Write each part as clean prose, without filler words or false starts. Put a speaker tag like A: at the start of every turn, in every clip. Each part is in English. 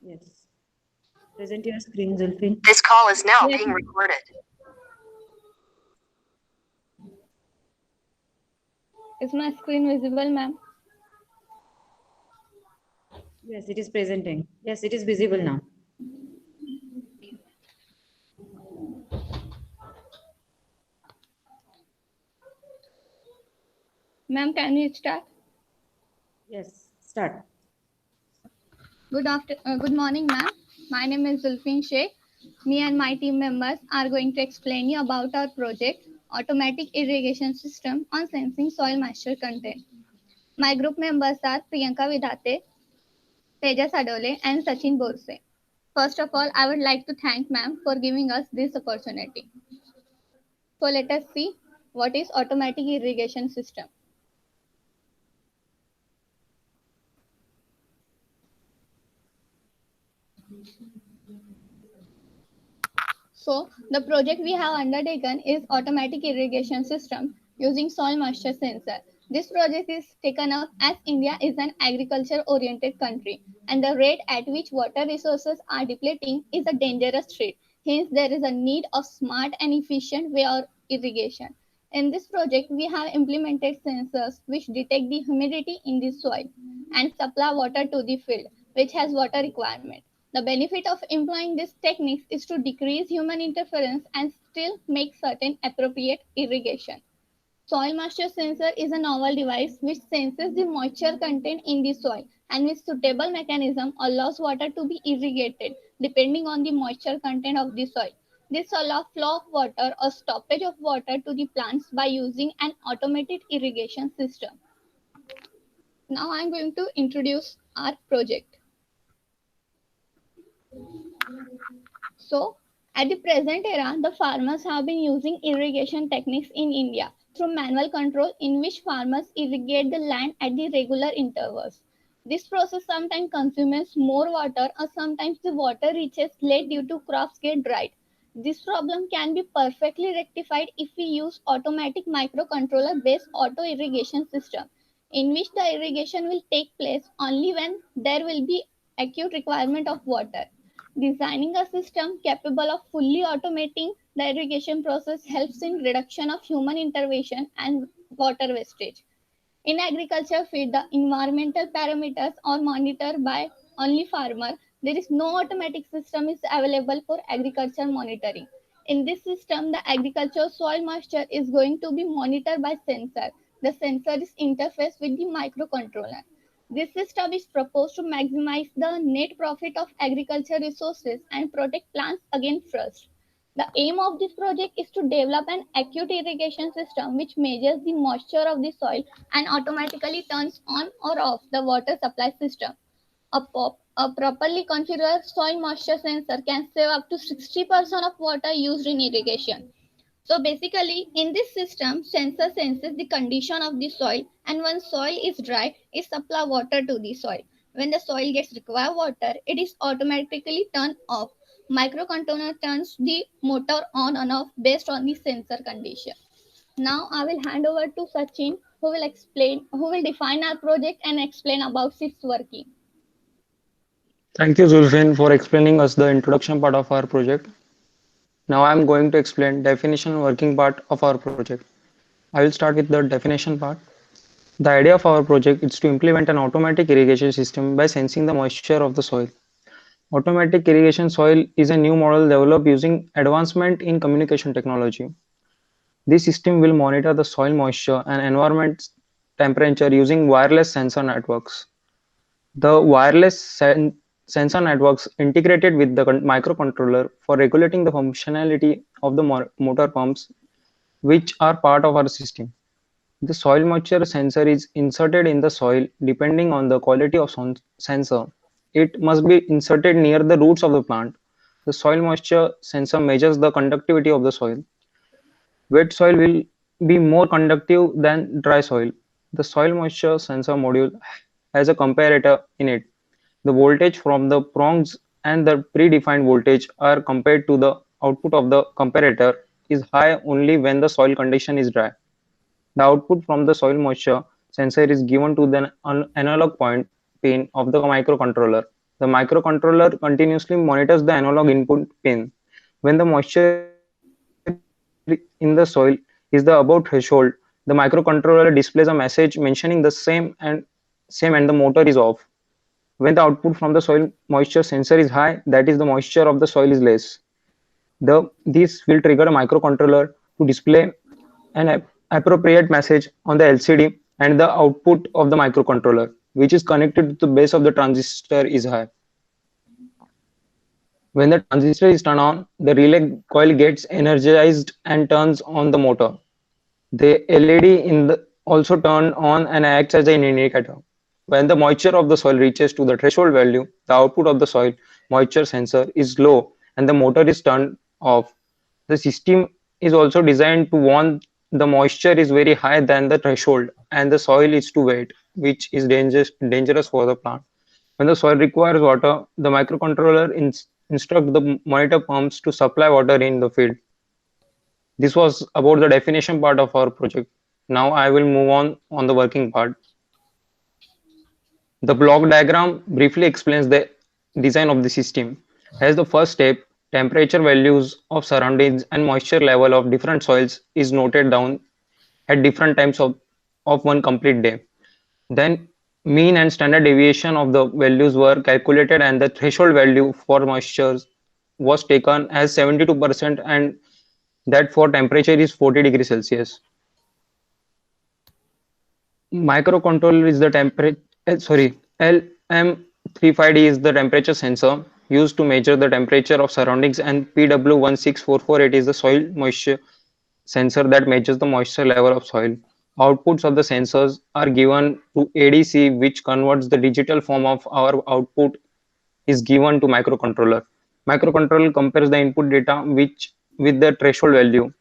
A: Yes. Present your screen, Zulfin.
B: This call is now
C: Yes.
B: being recorded.
C: Is my screen visible, ma'am?
A: Yes, it is presenting. Yes, it is visible now.
C: Ma'am, can we start?
A: Yes, start.
C: Good morning, ma'am. My name is Zulfin Sheikh. Me and my team members are going to explain you about our project, Automatic Irrigation System on Sensing Soil Moisture Content. My group members are Priyanka Vidhate, Tejas Adole, and Sachin Borse. First of all, I would like to thank ma'am for giving us this opportunity. So let us see what is automatic irrigation system. So the project we have undertaken is automatic irrigation system using soil moisture sensor. This project is taken up as India is an agriculture oriented country and the rate at which water resources are depleting is a dangerous rate. Hence there is a need of smart and efficient way of irrigation. In this project we have implemented sensors which detect the humidity in the soil and supply water to the field which has water requirement. The benefit of employing these techniques is to decrease human interference and still make certain appropriate irrigation. Soil moisture sensor is a novel device which senses the moisture content in the soil and with suitable mechanism allows water to be irrigated depending on the moisture content of the soil. This allows flow of water or stoppage of water to the plants by using an automated irrigation system. Now I am going to introduce our project. So, at the present era, the farmers have been using irrigation techniques in India through manual control in which farmers irrigate the land at the regular intervals. This process sometimes consumes more water or sometimes the water reaches late due to crops get dried. This problem can be perfectly rectified if we use automatic microcontroller based auto irrigation system in which the irrigation will take place only when there will be acute requirement of water. Designing a system capable of fully automating the irrigation process helps in reduction of human intervention and water wastage. In agriculture field, the environmental parameters are monitored by only farmer. There is no automatic system is available for agriculture monitoring. In this system, the agricultural soil moisture is going to be monitored by sensor. The sensor is interfaced with the microcontroller. This system is proposed to maximize the net profit of agriculture resources and protect plants against frost. The aim of this project is to develop an acute irrigation system which measures the moisture of the soil and automatically turns on or off the water supply system. A properly configured soil moisture sensor can save up to 60% of water used in irrigation. So basically, in this system, sensor senses the condition of the soil, and when soil is dry, it supply water to the soil. When the soil gets required water, it is automatically turned off. Microcontroller turns the motor on and off based on the sensor condition. Now I will hand over to Sachin, who will define our project and explain about its working.
D: Thank you, Zulfin, for explaining us the introduction part of our project. Now I am going to explain definition and working part of our project. I will start with the definition part. The idea of our project is to implement an automatic irrigation system by sensing the moisture of the soil. Automatic irrigation soil is a new model developed using advancement in communication technology. This system will monitor the soil moisture and environment temperature using wireless sensor networks. The sensor networks integrated with the microcontroller for regulating the functionality of the motor pumps, which are part of our system. The soil moisture sensor is inserted in the soil depending on the quality of sensor. It must be inserted near the roots of the plant. The soil moisture sensor measures the conductivity of the soil. Wet soil will be more conductive than dry soil. The soil moisture sensor module has a comparator in it. The voltage from the prongs and the predefined voltage are compared to the output of the comparator is high only when the soil condition is dry. The output from the soil moisture sensor is given to the analog point pin of the microcontroller. The microcontroller continuously monitors the analog input pin. When the moisture in the soil is the above threshold, the microcontroller displays a message mentioning the same and the motor is off. When the output from the soil moisture sensor is high, that is the moisture of the soil is less. This will trigger a microcontroller to display an appropriate message on the LCD, and the output of the microcontroller, which is connected to the base of the transistor, is high. When the transistor is turned on, the relay coil gets energized and turns on the motor. The LED also turn on and acts as an indicator. When the moisture of the soil reaches to the threshold value, the output of the soil moisture sensor is low and the motor is turned off. The system is also designed to warn the moisture is very high than the threshold and the soil is too wet, which is dangerous for the plant. When the soil requires water, the microcontroller instructs the monitor pumps to supply water in the field. This was about the definition part of our project. Now I will move on the working part. The block diagram briefly explains the design of the system. As the first step, temperature values of surroundings and moisture level of different soils is noted down at different times of one complete day. Then mean and standard deviation of the values were calculated and the threshold value for moisture was taken as 72% and that for temperature is 40 degrees Celsius. Microcontroller is the temperature, LM35D is the temperature sensor used to measure the temperature of surroundings, and PW16448 is the soil moisture sensor that measures the moisture level of soil. Outputs of the sensors are given to ADC, which converts the digital form of our output is given to microcontroller. Microcontroller compares the input data with the threshold value.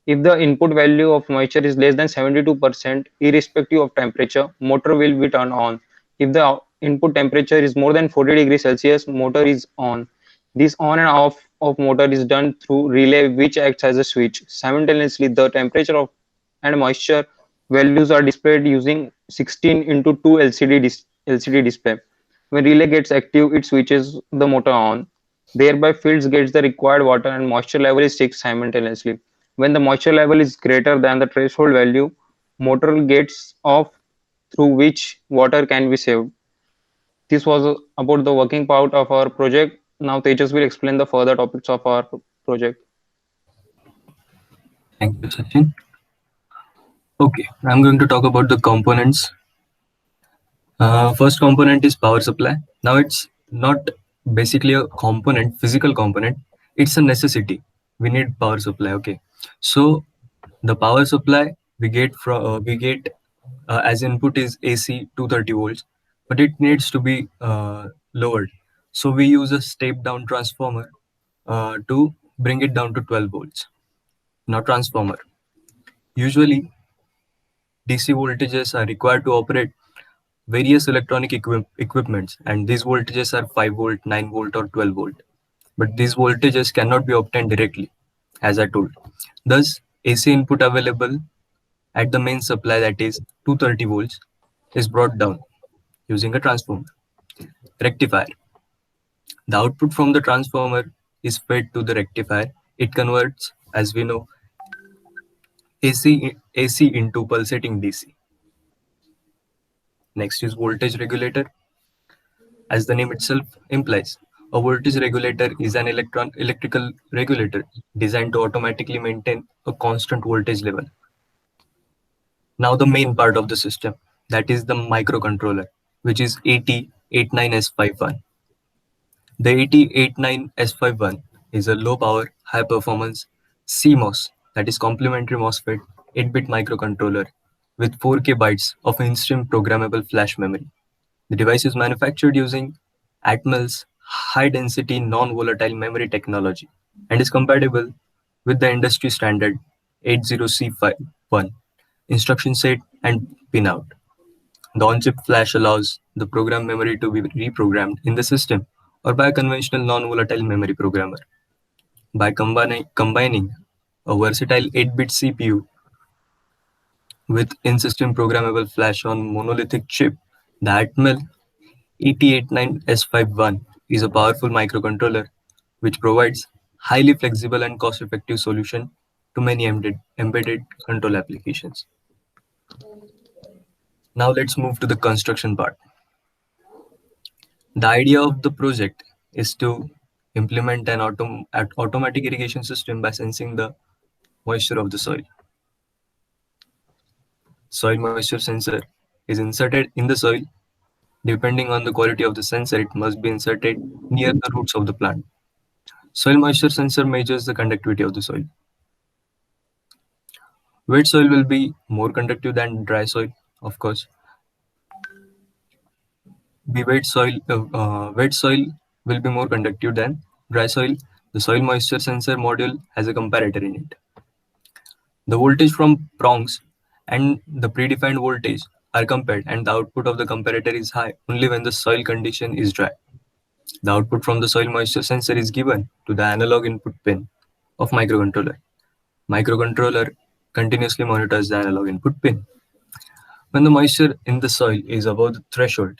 D: If the input value of moisture is less than 72%, irrespective of temperature, motor will be turned on. If the input temperature is more than 40 degrees Celsius, motor is on. This on and off of motor is done through relay, which acts as a switch. Simultaneously, the temperature of and moisture values are displayed using 16 into 2 LCD display. When relay gets active, it switches the motor on. Thereby, fields gets the required water and moisture level is checked simultaneously. When the moisture level is greater than the threshold value, motor gets off, through which water can be saved. This was about the working part of our project. Now Tejas will explain the further topics of our project.
B: Thank you, Sachin. Okay, I'm going to talk about the components. First component is power supply. Now it's not basically a component, physical component. It's a necessity. We need power supply. Okay, so the power supply we get as input is AC 230 volts, but it needs to be lowered. So we use a step down transformer to bring it down to 12 volts. Now transformer. Usually DC voltages are required to operate various electronic equipments, and these voltages are 5 volt, 9 volt or 12 volt. But these voltages cannot be obtained directly, as I told. Thus, AC input available at the main supply, that is 230 volts, is brought down using a transformer. Rectifier. The output from the transformer is fed to the rectifier. It converts, as we know, AC into pulsating DC. Next is voltage regulator. As the name itself implies, a voltage regulator is an electrical regulator designed to automatically maintain a constant voltage level. Now the main part of the system, that is the microcontroller, which is AT89S51. The AT89S51 is a low power, high performance CMOS, that is complementary MOSFET 8-bit microcontroller with 4K bytes of instant programmable flash memory. The device is manufactured using Atmel's high-density non-volatile memory technology and is compatible with the industry standard 80C51 instruction set and pinout. The on-chip flash allows the program memory to be reprogrammed in the system or by a conventional non-volatile memory programmer. By combining a versatile 8-bit CPU with in-system programmable flash on monolithic chip, the Atmel ET89S51 is a powerful microcontroller which provides highly flexible and cost-effective solution to many embedded control applications. Now let's move to the construction part. The idea of the project is to implement an automatic irrigation system by sensing the moisture of the soil. Soil moisture sensor is inserted in the soil. Depending on the quality of the sensor, it must be inserted near the roots of the plant. Soil moisture sensor measures the conductivity of the soil. Wet soil will be more conductive than dry soil, of course. Wet soil will be more conductive than dry soil. The soil moisture sensor module has a comparator in it. The voltage from prongs and the predefined voltage are compared, and the output of the comparator is high only when the soil condition is dry. The output from the soil moisture sensor is given to the analog input pin of microcontroller. Microcontroller continuously monitors the analog input pin. When the moisture in the soil is above the threshold,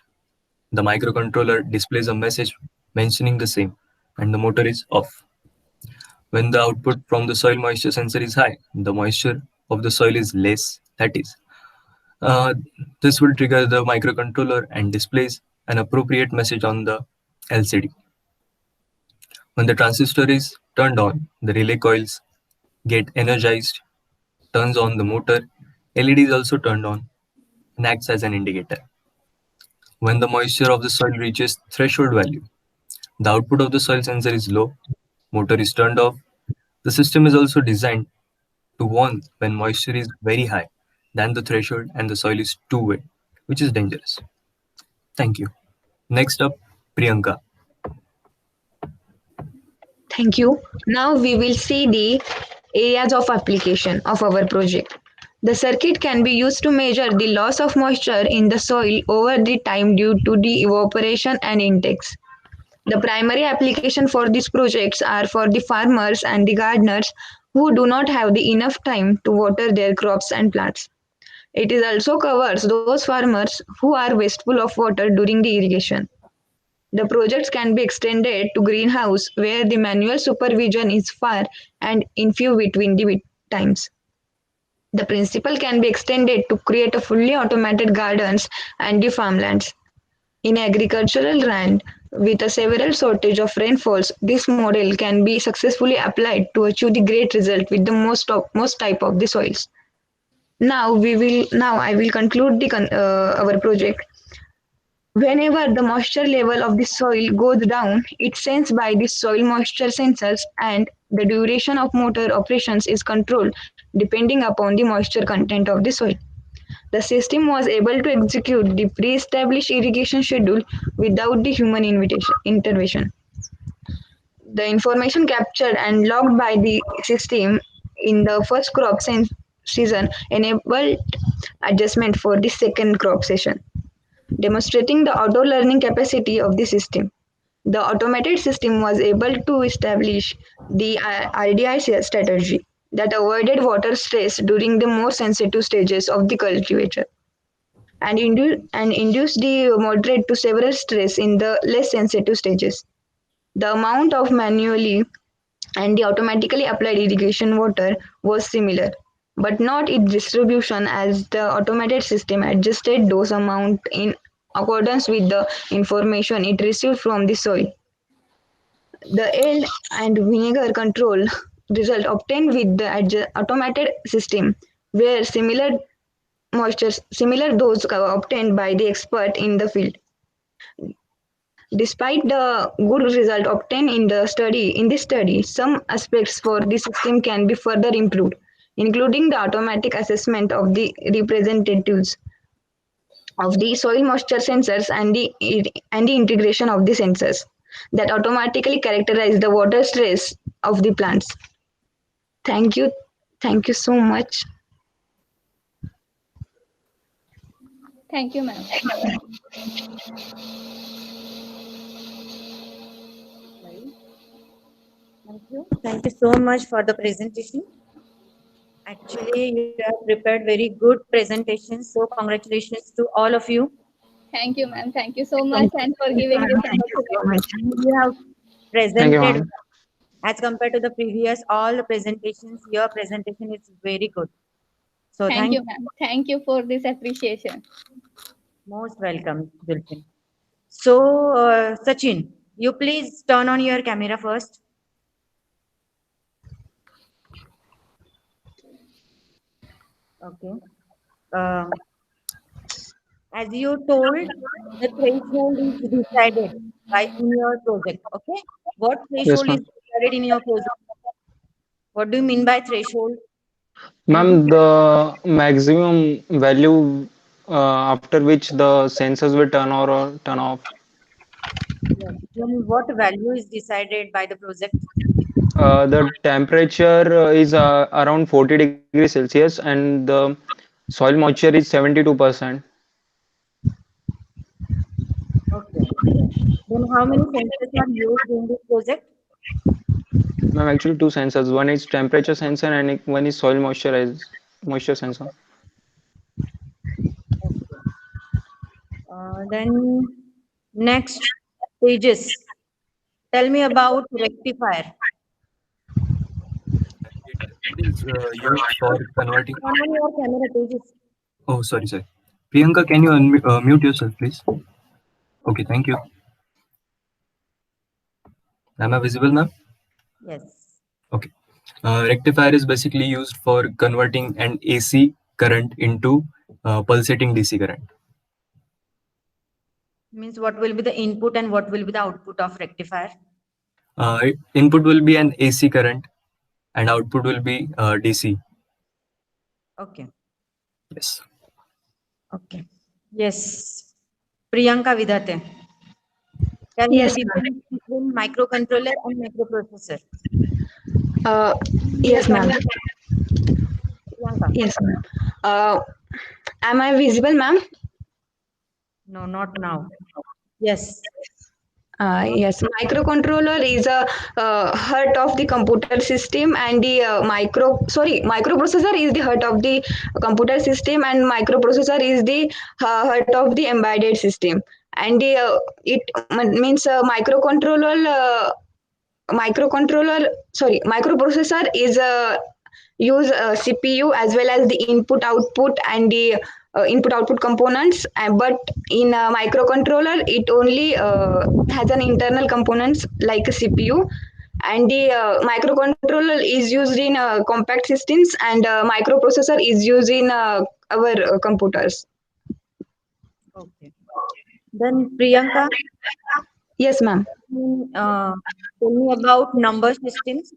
B: the microcontroller displays a message mentioning the same, and the motor is off. When the output from the soil moisture sensor is high, the moisture of the soil is less. That is, this will trigger the microcontroller and displays an appropriate message on the LCD. When the transistor is turned on, the relay coils get energized, turns on the motor, LED is also turned on and acts as an indicator. When the moisture of the soil reaches threshold value, the output of the soil sensor is low, motor is turned off. The system is also designed to warn when moisture is very high than the threshold and the soil is too wet, which is dangerous. Thank you. Next up, Priyanka.
E: Thank you. Now we will see the areas of application of our project. The circuit can be used to measure the loss of moisture in the soil over the time due to the evaporation and intakes. The primary application for these projects are for the farmers and the gardeners who do not have the enough time to water their crops and plants. It is also covers those farmers who are wasteful of water during the irrigation. The projects can be extended to greenhouse where the manual supervision is far and in few between the times. The principle can be extended to create a fully automated gardens and the farmlands. In agricultural land with a several shortage of rainfalls, this model can be successfully applied to achieve the great result with the most type of the soils. Now I will conclude our project. Whenever the moisture level of the soil goes down, it's sensed by the soil moisture sensors and the duration of motor operations is controlled depending upon the moisture content of the soil. The system was able to execute the pre-established irrigation schedule without the human intervention. The information captured and logged by the system in the first season enabled adjustment for the second crop season, demonstrating the auto-learning capacity of the system. The automated system was able to establish the RDI strategy that avoided water stress during the more sensitive stages of the cultivator and induced the moderate to severe stress in the less sensitive stages. The amount of manually and the automatically applied irrigation water was similar, but not its distribution, as the automated system adjusted those amount in accordance with the information it received from the soil. The yield and vinegar control result obtained with the automated system were similar those obtained by the expert in the field. Despite the good result obtained in this study, some aspects for the system can be further improved, including the automatic assessment of the representatives of the soil moisture sensors and the integration of the sensors that automatically characterize the water stress of the plants. Thank you so much.
C: Thank you, ma'am.
A: Thank you. Thank you so much for the presentation. Actually, you have prepared very good presentation. So congratulations to all of you.
C: Thank you, ma'am. Thank you so much and for giving this
E: Thank you so much.
A: You have
D: Thank you,
A: presented
D: ma'am.
A: as compared to the previous all the presentations. Your presentation is very good. So
C: Thank
A: thank
C: you, ma'am. Thank you for this appreciation.
A: most welcome, Zulfin. So Sachin, you please turn on your camera first. Okay. Um, as you told, the threshold is decided by in your project. Okay. What
D: Yes,
A: threshold is
D: ma'am.
A: decided in your project? What do you mean by threshold?
D: Ma'am, the maximum value after which the sensors will turn on or turn off.
A: Yes. Then what value is decided by the project?
D: The temperature is around 40 degrees Celsius and the soil moisture is 72%.
A: Okay. Then how many sensors are used in this project?
D: Ma'am, actually two sensors. One is temperature sensor and one is soil moisture sensor.
A: Okay. Then next pages. Tell me about rectifier.
B: It is used for converting.
A: Turn on your camera pages.
B: Oh, sorry. Priyanka, can you mute yourself, please? Okay, thank you. Am I visible, ma'am?
A: Yes.
B: Okay. Rectifier is basically used for converting an AC current into pulsating DC current.
A: Means what will be the input and what will be the output of rectifier?
B: Input will be an AC current and output will be DC.
A: Okay.
B: Yes.
A: Okay. Yes. Priyanka Vidate. Tell me the
E: Yes, ma'am.
A: difference between microcontroller and microprocessor.
E: Uh,
A: Your
E: yes, ma'am.
A: camera, Priyanka.
E: Yes, ma'am. Uh, am I visible, ma'am?
A: No, not now. Yes.
E: Yes, microcontroller is a heart of the computer system, and the microprocessor is the heart of the computer system, and microprocessor is the heart of the embedded system. And it means microprocessor is a use CPU as well as the input output and the input output components, but in a microcontroller it only has an internal components like a CPU, and the microcontroller is used in compact systems, and microprocessor is used in our computers.
A: Okay. Then Priyanka,
E: Yes, ma'am.
A: tell me about number systems.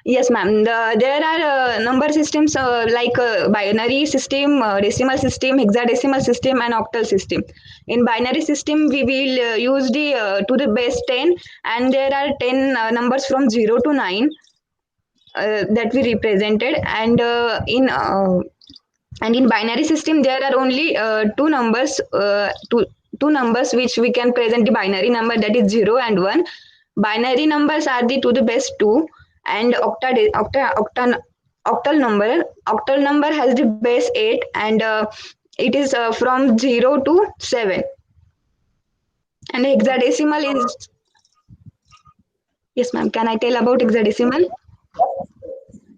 E: Yes, ma'am. There are number systems like binary system, decimal system, hexadecimal system, and octal system. In binary system, we will use the to the base 10, and there are 10 numbers from 0 to 9 that we represented. And in binary system, there are only two numbers which we can present the binary number, that is 0 and 1. Binary numbers are the to the base 2, and octal number has the base 8, and it is from 0 to 7. And hexadecimal is, yes ma'am, can I tell about hexadecimal?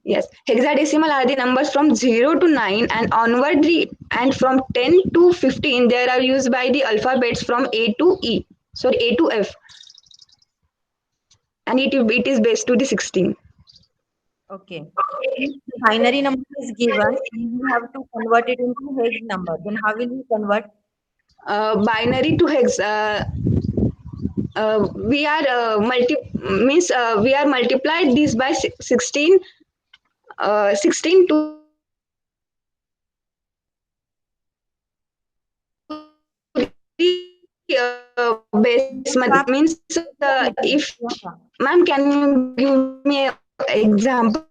E: Yes, hexadecimal are the numbers from 0 to 9 and onward, and from 10 to 15 they are used by the alphabets from A to E. Sorry, A to F. And it is based to the 16.
A: Okay. If binary number is given, you have to convert it into hex number. Then how will you convert?
E: Binary to hex. We are we are multiplied this by 16. 16 to base means if ma'am, can you give me an example,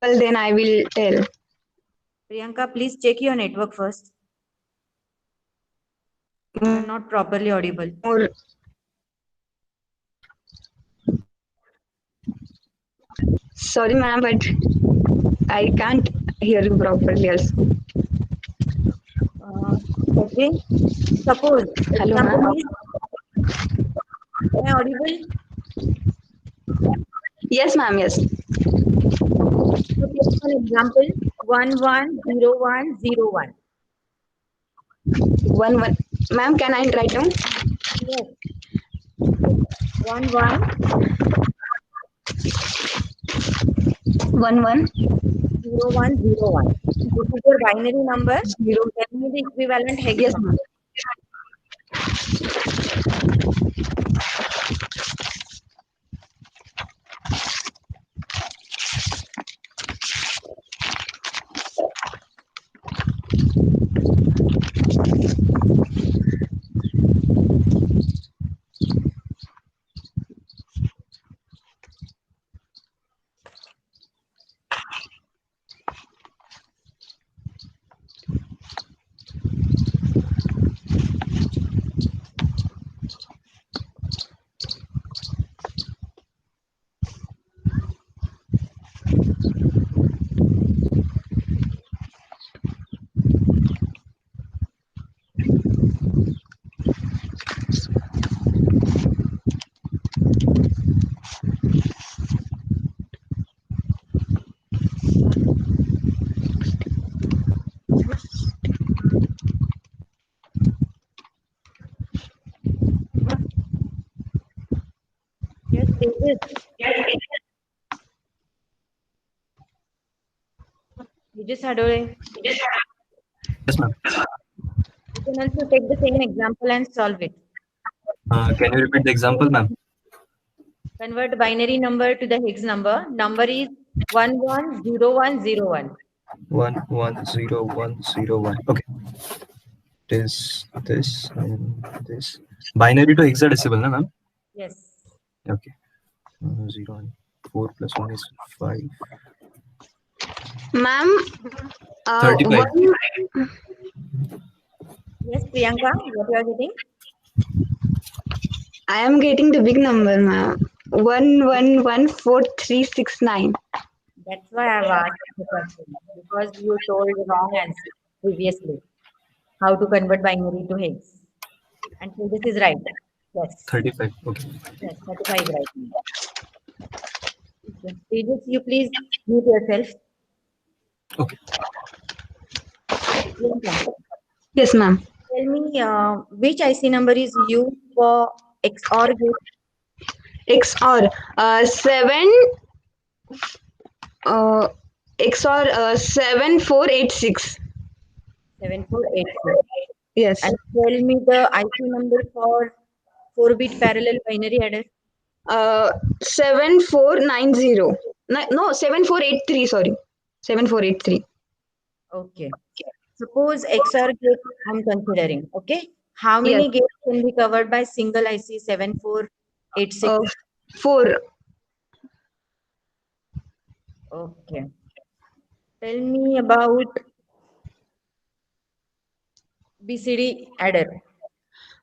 E: then I will tell.
A: Priyanka, please check your network first. You are not properly audible.
E: Or sorry ma'am, but I can't hear you properly also.
A: Okay. Suppose
E: Hello,
A: example
E: ma'am.
A: is, am I audible?
E: Yes, ma'am. Yes.
A: So take an example 110101.
E: 1 1. Ma'am, can I write down?
A: Yes, 110101.
E: 1 1
A: This is your binary number.
E: 0.
A: Tell me the equivalent hex
E: Yes,
A: number.
E: ma'am.
A: Yes, Tejas. Tejas Hadole.
B: Yes, ma'am.
A: You can also take the same example and solve it.
B: Can you repeat the example, ma'am?
A: Convert binary number to the hex number. Number is 110101.
B: 110101. Okay. This, and this. Binary to hexadecimal, na, ma'am?
A: Yes.
B: Okay. 0 and 4 plus 1 is 5.
E: Ma'am,
B: 35.
A: Yes, Priyanka, what you are getting?
E: I am getting the big number, ma'am. 111439.
A: That's why I've asked the question. Because you told the wrong answer previously. How to convert binary to hex. And so this is right. Yes.
B: 35. Okay.
A: Yes, 35 is right. Okay. Tejas, you please mute yourself.
B: Okay.
A: Priyanka,
E: Yes, ma'am.
A: tell me which IC number is used for XOR gate?
E: XOR 7 XOR 7486.
A: 7486.
E: Yes.
A: And tell me the IC number for 4-bit parallel binary adder.
E: 7490. No, 7483. Sorry. 7483.
A: Okay. Suppose XOR gate I'm considering. Okay. How
E: Yes.
A: many gates can be covered by single IC 7486?
E: 4.
A: Okay. Tell me about BCD adder.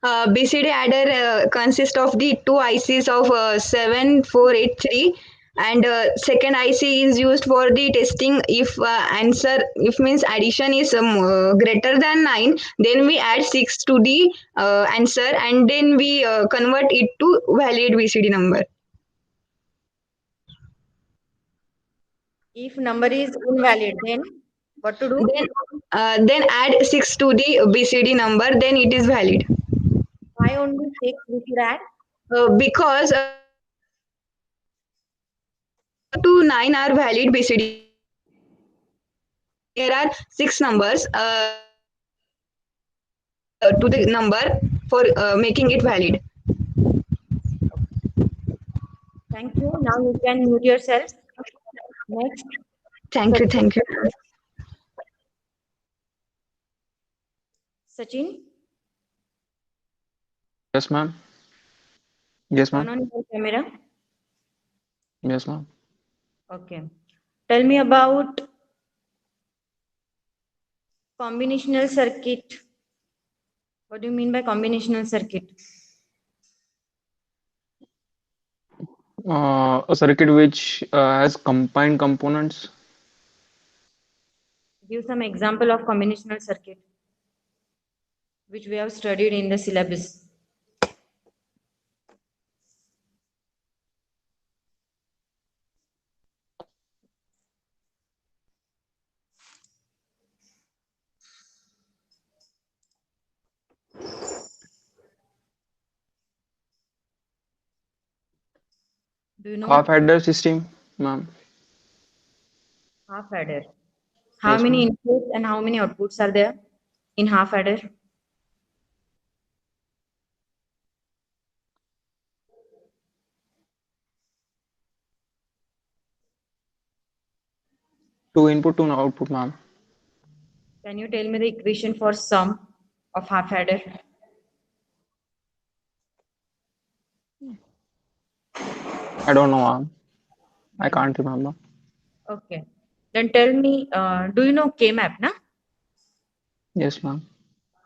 E: BCD adder consists of the two ICs of 7483, and second IC is used for the testing. If answer if means addition is greater than 9, then we add 6 to the answer, and then we convert it to valid BCD number.
A: If number is invalid, then what to do?
E: Then add 6 to the BCD number, then it is valid.
A: Why only 6 we should add?
E: Because to 9 are valid BCD. There are 6 numbers to the number for making it valid.
A: Thank you. Now you can mute yourself. Next.
E: Thank you. Thank you.
A: Sachin,
D: Yes, ma'am. Yes,
A: turn
D: ma'am.
A: on your camera.
D: Yes, ma'am.
A: Okay. Tell me about combinational circuit. What do you mean by combinational circuit?
D: A circuit which has combined components.
A: Give some example of combinational circuit. which we have studied in the syllabus. Do you know
D: Half adder system, ma'am.
A: half adder? How
D: Yes,
A: many
D: ma'am.
A: inputs and how many outputs are there in half adder?
D: Two input, two output, ma'am.
A: Can you tell me the equation for sum of half adder?
D: I don't know, ma'am. I can't remember.
A: Okay. Then tell me, do you know K-map, na?
D: Yes, ma'am.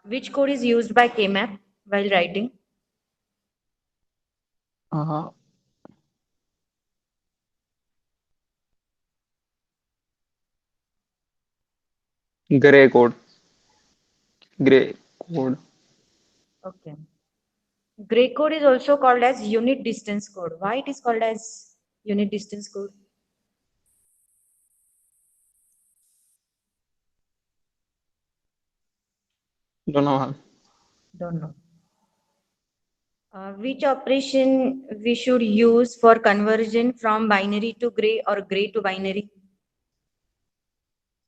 A: Which code is used by K-map while writing?
D: Uh, gray code. Gray code.
A: Okay. Gray code is also called as unit distance code. Why it is called as unit distance code?
D: Don't know, ma'am.
A: Don't know. Which operation we should use for conversion from binary to gray or gray to binary?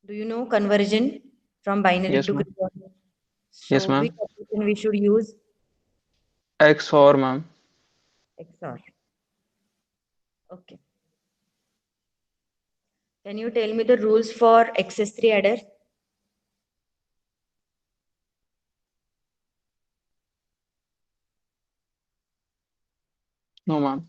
A: Do you know conversion from binary
D: Yes,
A: to
D: ma'am.
A: gray?
D: Yes,
A: So which
D: ma'am.
A: operation we should use?
D: XOR, ma'am.
A: XOR. Okay. Can you tell me the rules for XS3 adder?
D: No, ma'am.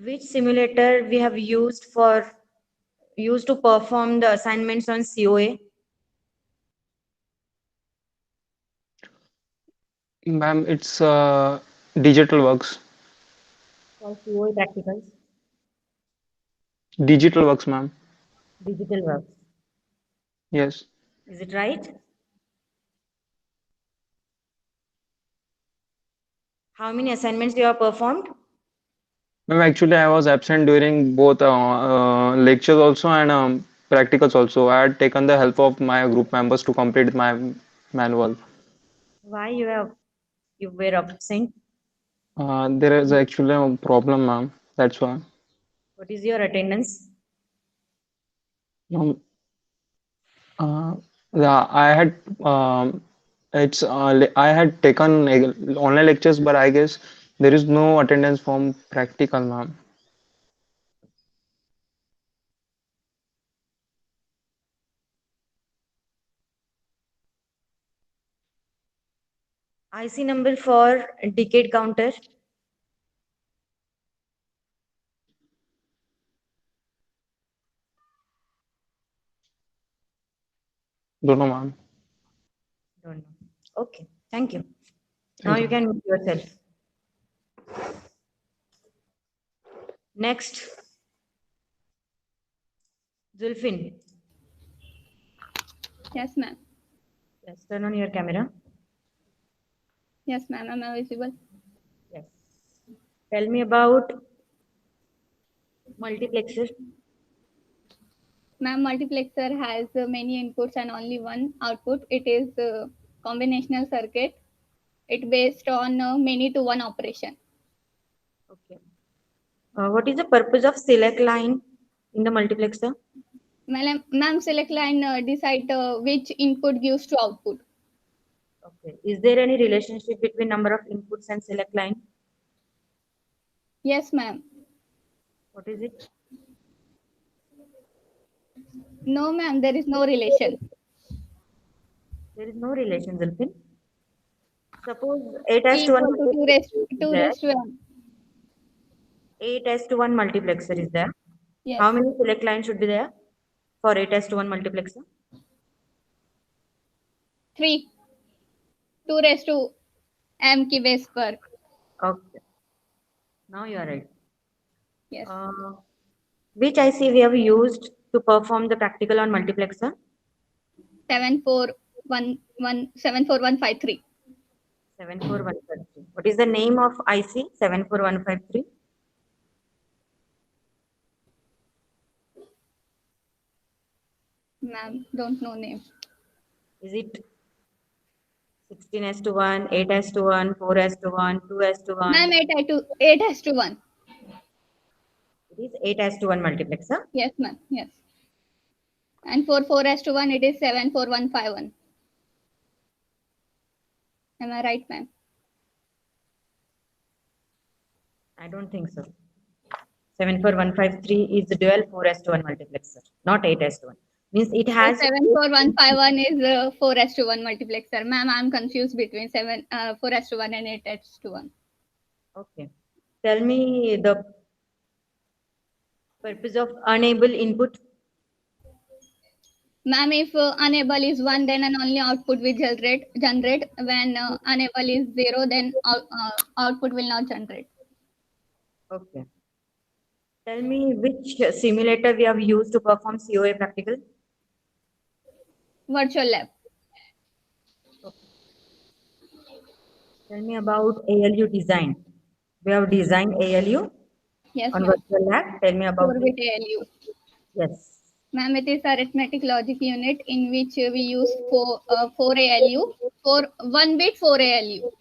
A: Which simulator we have used to perform the assignments on COA?
D: Ma'am, it's Digital Works.
A: For COA practicals,
D: Digital Works, ma'am.
A: digital works.
D: Yes.
A: Is it right? How many assignments you have performed?
D: Ma'am, actually, I was absent during both lectures also and practicals also. I had taken the help of my group members to complete my manual.
A: Why you were absent?
D: There is actually a problem, ma'am. That's why.
A: What is your attendance?
D: Um, uh, yeah, I had taken online lectures, but I guess there is no attendance from practical, ma'am.
A: IC number for decade counter.
D: Don't know, ma'am.
A: Don't know. Okay, thank you. Now
D: Thank
A: you
D: you.
A: can mute yourself. Next, Zulfin.
C: Yes, ma'am.
A: Yes, turn on your camera.
C: Yes, ma'am. Am I visible?
A: Yes. Tell me about multiplexer.
C: Ma'am, multiplexer has many inputs and only one output. It is a combinational circuit. It based on many to one operation.
A: Okay. What is the purpose of select line in the multiplexer?
C: Ma'am, select line decide which input gives to output.
A: Okay. Is there any relationship between number of inputs and select line?
C: Yes, ma'am.
A: What is it?
C: No, ma'am, there is no relation.
A: There is no relation, Zulfin. Suppose 8 as
C: E
A: to 1
C: equal to 2 raised,
A: multiplexer is
C: 2
A: there.
C: raised to m.
A: 8 as to 1 multiplexer is there.
C: Yes.
A: How many select lines should be there for 8 as to 1 multiplexer?
C: 3. 2 raised to m की base पर.
A: Okay. Now you are right.
C: Yes.
A: Which IC we have used to perform the practical on multiplexer?
C: 74153.
A: 74153. What is the name of IC 74153?
C: Ma'am, don't know name.
A: Is it 16:1, 8:1, 4:1, 2:1?
C: Ma'am, 8:1.
A: It is 8:1 multiplexer.
C: Yes, ma'am. Yes. And for 4:1, it is 74151. Am I right, ma'am?
A: I don't think so. 74153 is the dual 4:1 multiplexer, not 8:1. Means it has
C: 74151 is 4:1 multiplexer. Ma'am, I'm confused between 4:1 and 8:1.
A: Okay. Tell me the purpose of unable input.
C: Ma'am, if unable is 1, then an only output will generate. When unable is 0, then output will not generate.
A: Okay. Tell me which simulator we have used to perform COA practical.
C: Virtual lab.
A: Tell me about ALU design. We have designed ALU
C: Yes,
A: on
C: ma'am.
A: virtual lab. Tell me about
C: 4-bit
A: it.
C: ALU.
A: Yes.
C: Ma'am, it is arithmetic logic unit in which we use 4 ALU, 1 bit 4 ALU.